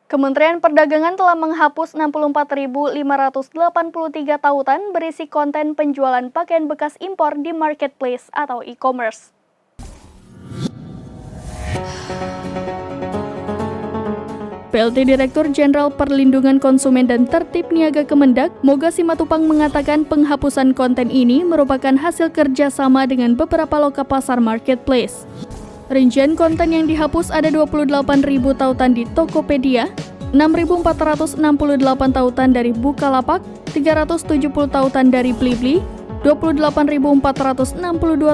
Kementerian Perdagangan telah menghapus 64.583 tautan berisi konten penjualan pakaian bekas impor di marketplace atau e-commerce. PLT Direktur Jenderal Perlindungan Konsumen dan Tertib Niaga Kemendak, Moga Simatupang mengatakan penghapusan konten ini merupakan hasil kerjasama dengan beberapa loka pasar marketplace. Rincian konten yang dihapus ada 28.000 tautan di Tokopedia, 6.468 tautan dari Bukalapak, 370 tautan dari Blibli, 28.462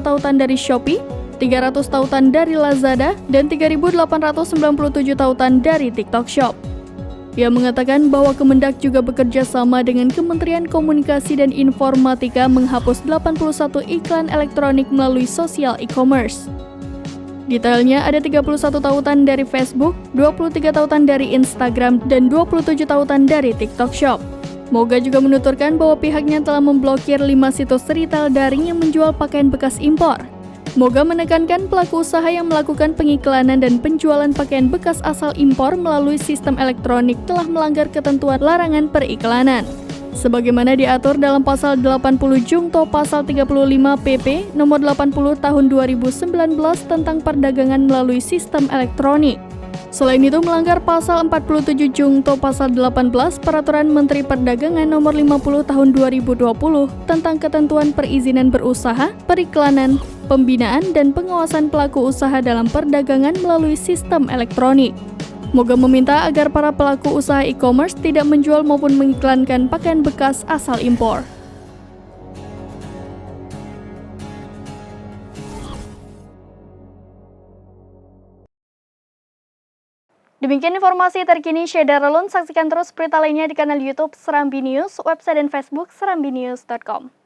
tautan dari Shopee, 300 tautan dari Lazada, dan 3.897 tautan dari TikTok Shop. Ia mengatakan bahwa Kemendak juga bekerja sama dengan Kementerian Komunikasi dan Informatika menghapus 81 iklan elektronik melalui sosial e-commerce. Detailnya ada 31 tautan dari Facebook, 23 tautan dari Instagram, dan 27 tautan dari TikTok Shop. Moga juga menuturkan bahwa pihaknya telah memblokir 5 situs retail daring yang menjual pakaian bekas impor. Moga menekankan pelaku usaha yang melakukan pengiklanan dan penjualan pakaian bekas asal impor melalui sistem elektronik telah melanggar ketentuan larangan periklanan. Sebagaimana diatur dalam Pasal 80 Jungto Pasal 35 PP Nomor 80 Tahun 2019 tentang perdagangan melalui sistem elektronik. Selain itu melanggar Pasal 47 Jungto Pasal 18 Peraturan Menteri Perdagangan Nomor 50 Tahun 2020 tentang ketentuan perizinan berusaha, periklanan, pembinaan, dan pengawasan pelaku usaha dalam perdagangan melalui sistem elektronik. Moga meminta agar para pelaku usaha e-commerce tidak menjual maupun mengiklankan pakaian bekas asal impor. Demikian informasi terkini Syederalun. Saksikan terus berita lainnya di kanal YouTube Serambi News, website dan Facebook serambinews.com.